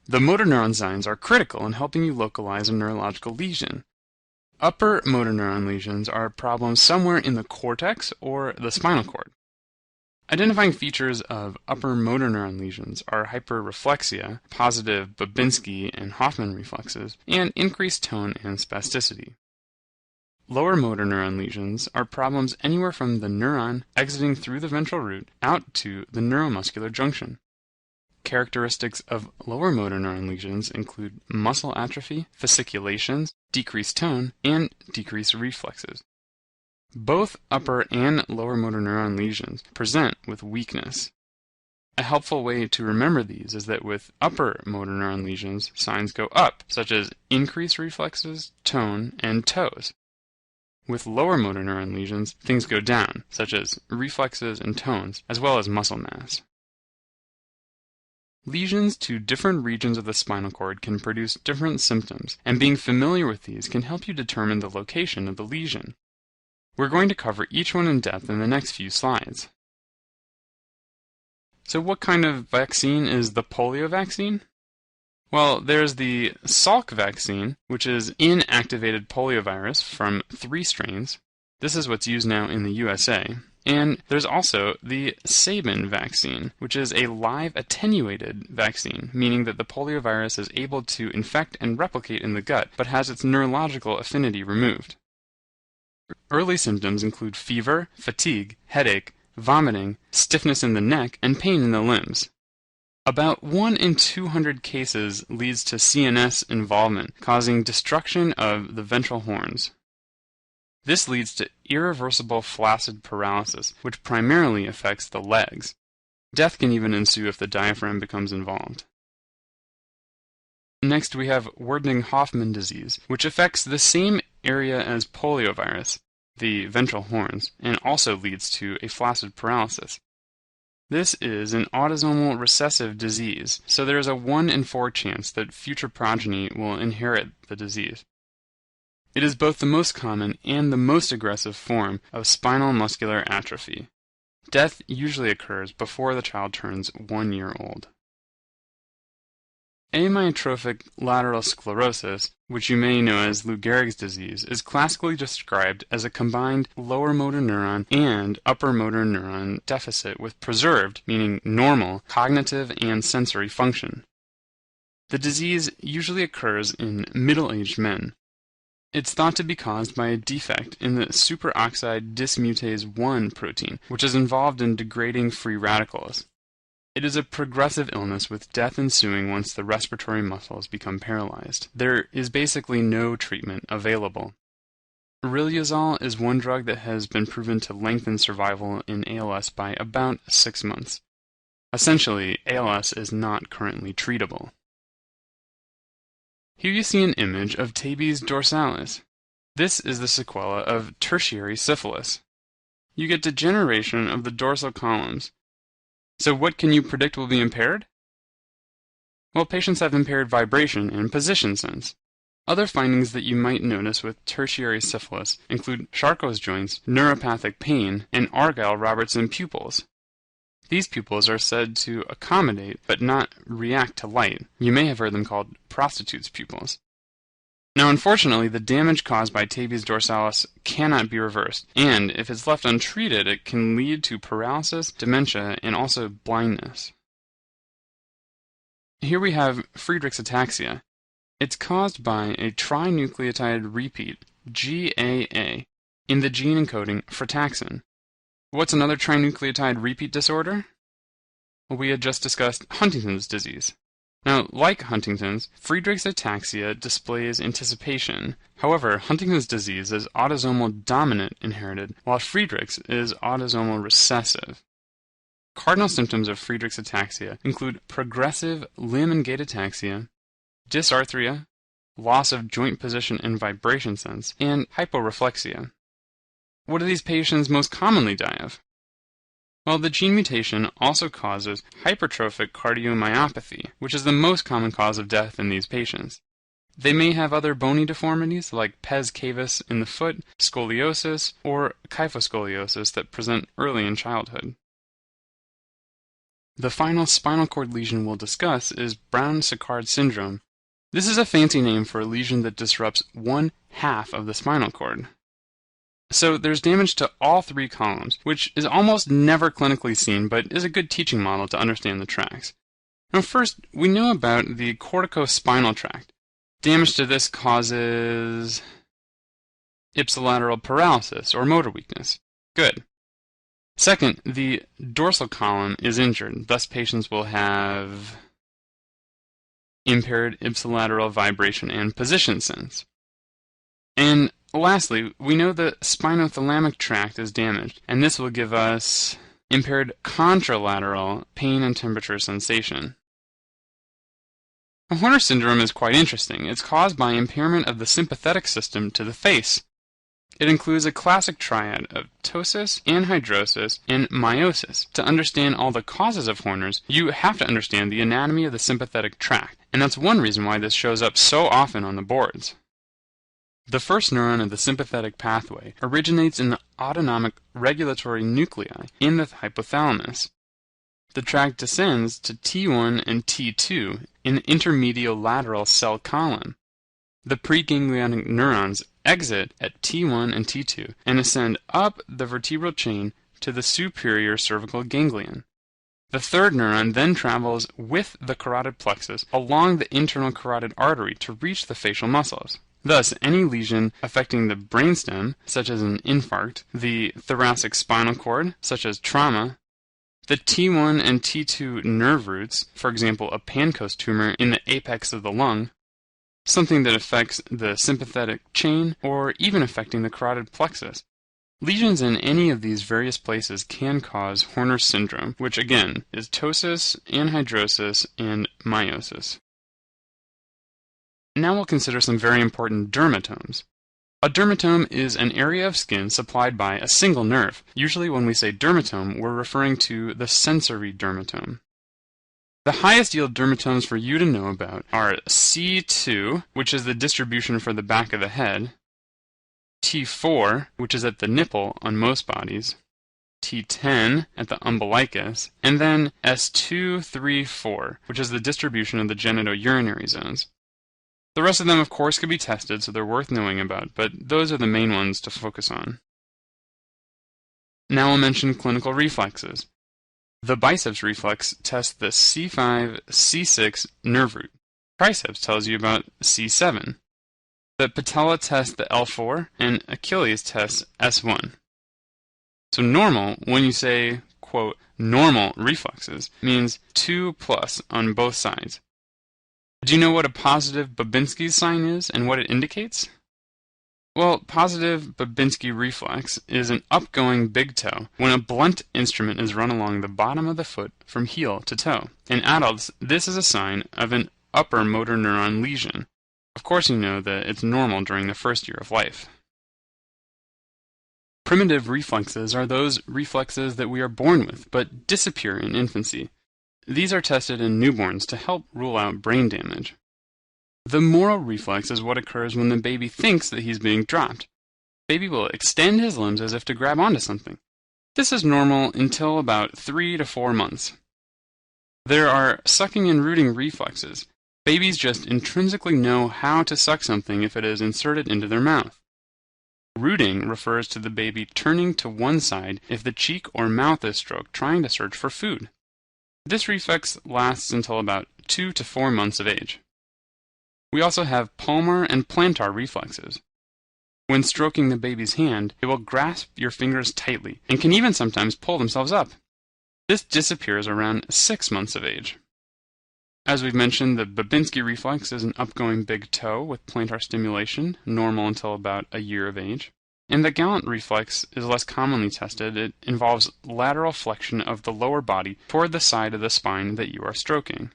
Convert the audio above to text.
The motor neuron signs are critical in helping you localize a neurological lesion. Upper motor neuron lesions are problems somewhere in the cortex or the spinal cord. Identifying features of upper motor neuron lesions are hyperreflexia, positive Babinski and Hoffman reflexes, and increased tone and spasticity. Lower motor neuron lesions are problems anywhere from the neuron exiting through the ventral root out to the neuromuscular junction. Characteristics of lower motor neuron lesions include muscle atrophy, fasciculations, decreased tone, and decreased reflexes. Both upper and lower motor neuron lesions present with weakness. A helpful way to remember these is that with upper motor neuron lesions, signs go up, such as increased reflexes, tone, and toes. With lower motor neuron lesions, things go down, such as reflexes and tones, as well as muscle mass. Lesions to different regions of the spinal cord can produce different symptoms, and being familiar with these can help you determine the location of the lesion. We're going to cover each one in depth in the next few slides. So what kind of vaccine is the polio vaccine? Well, there's the Salk vaccine, which is inactivated poliovirus from 3 strains. This is what's used now in the USA. And there's also the Sabin vaccine, which is a live attenuated vaccine, meaning that the poliovirus is able to infect and replicate in the gut, but has its neurological affinity removed. Early symptoms include fever, fatigue, headache, vomiting, stiffness in the neck, and pain in the limbs. About 1 in 200 cases leads to CNS involvement, causing destruction of the ventral horns. This leads to irreversible flaccid paralysis, which primarily affects the legs. Death can even ensue if the diaphragm becomes involved. Next we have Werdnig-Hoffmann disease, which affects the same area as poliovirus, the ventral horns, and also leads to a flaccid paralysis. This is an autosomal recessive disease, so there is a 1 in 4 chance that future progeny will inherit the disease. It is both the most common and the most aggressive form of spinal muscular atrophy. Death usually occurs before the child turns 1 year old. Amyotrophic lateral sclerosis, which you may know as Lou Gehrig's disease, is classically described as a combined lower motor neuron and upper motor neuron deficit with preserved, meaning normal, cognitive and sensory function. The disease usually occurs in middle-aged men. It's thought to be caused by a defect in the superoxide dismutase 1 protein, which is involved in degrading free radicals. It is a progressive illness with death ensuing once the respiratory muscles become paralyzed. There is basically no treatment available. Riluzole is one drug that has been proven to lengthen survival in ALS by about 6 months. Essentially, ALS is not currently treatable. Here you see an image of tabes dorsalis. This is the sequela of tertiary syphilis. You get degeneration of the dorsal columns. So what can you predict will be impaired? Well, patients have impaired vibration and position sense. Other findings that you might notice with tertiary syphilis include Charcot's joints, neuropathic pain, and Argyll-Robertson pupils. These pupils are said to accommodate but not react to light. You may have heard them called prostitute's pupils. Now, unfortunately, the damage caused by tabes dorsalis cannot be reversed, and if it's left untreated, it can lead to paralysis, dementia, and also blindness. Here we have Friedreich's ataxia. It's caused by a trinucleotide repeat, GAA, in the gene encoding frataxin. What's another trinucleotide repeat disorder? Well, we had just discussed Huntington's disease. Now, like Huntington's, Friedreich's ataxia displays anticipation. However, Huntington's disease is autosomal dominant inherited, while Friedreich's is autosomal recessive. Cardinal symptoms of Friedreich's ataxia include progressive limb and gait ataxia, dysarthria, loss of joint position and vibration sense, and hyporeflexia. What do these patients most commonly die of? Well, the gene mutation also causes hypertrophic cardiomyopathy, which is the most common cause of death in these patients. They may have other bony deformities like pes cavus in the foot, scoliosis, or kyphoscoliosis that present early in childhood. The final spinal cord lesion we'll discuss is Brown-Séquard syndrome. This is a fancy name for a lesion that disrupts one half of the spinal cord. So there's damage to all three columns, which is almost never clinically seen, but is a good teaching model to understand the tracts. Now first, we know about the corticospinal tract. Damage to this causes ipsilateral paralysis or motor weakness. Good. Second, the dorsal column is injured, thus patients will have impaired ipsilateral vibration and position sense. And lastly, we know the spinothalamic tract is damaged, and this will give us impaired contralateral pain and temperature sensation. Horner syndrome is quite interesting. It's caused by impairment of the sympathetic system to the face. It includes a classic triad of ptosis, anhidrosis, and meiosis. To understand all the causes of Horner's, you have to understand the anatomy of the sympathetic tract, and that's one reason why this shows up so often on the boards. The first neuron of the sympathetic pathway originates in the autonomic regulatory nuclei in the hypothalamus. The tract descends to T1 and T2 in the intermediolateral cell column. The preganglionic neurons exit at T1 and T2 and ascend up the vertebral chain to the superior cervical ganglion. The third neuron then travels with the carotid plexus along the internal carotid artery to reach the facial muscles. Thus, any lesion affecting the brainstem, such as an infarct, the thoracic spinal cord, such as trauma, the T1 and T2 nerve roots, for example a Pancoast tumor in the apex of the lung, something that affects the sympathetic chain, or even affecting the carotid plexus. Lesions in any of these various places can cause Horner syndrome, which again is ptosis, anhidrosis, and meiosis. Now we'll consider some very important dermatomes. A dermatome is an area of skin supplied by a single nerve. Usually when we say dermatome, we're referring to the sensory dermatome. The highest yield dermatomes for you to know about are C2, which is the distribution for the back of the head, T4, which is at the nipple on most bodies, T10 at the umbilicus, and then S2, 3, 4, which is the distribution of the genitourinary zones. The rest of them, of course, could be tested, so they're worth knowing about, but those are the main ones to focus on. Now I'll mention clinical reflexes. The biceps reflex tests the C5, C6 nerve root. Triceps tells you about C7. The patella tests the L4, and Achilles tests S1. So normal, when you say, quote, normal reflexes, means 2+ on both sides. Do you know what a positive Babinski's sign is and what it indicates? Well, positive Babinski reflex is an upgoing big toe when a blunt instrument is run along the bottom of the foot from heel to toe. In adults, this is a sign of an upper motor neuron lesion. Of course you know that it's normal during the first year of life. Primitive reflexes are those reflexes that we are born with but disappear in infancy. These are tested in newborns to help rule out brain damage. The moral reflex is what occurs when the baby thinks that he's being dropped. Baby will extend his limbs as if to grab onto something. This is normal until about 3 to 4 months. There are sucking and rooting reflexes. Babies just intrinsically know how to suck something if it is inserted into their mouth. Rooting refers to the baby turning to one side if the cheek or mouth is stroked trying to search for food. This reflex lasts until about 2 to 4 months of age. We also have palmar and plantar reflexes. When stroking the baby's hand, it will grasp your fingers tightly and can even sometimes pull themselves up. This disappears around 6 months of age. As we've mentioned, the Babinski reflex is an upgoing big toe with plantar stimulation, normal until about a year of age. And the Gallant reflex is less commonly tested. It involves lateral flexion of the lower body toward the side of the spine that you are stroking.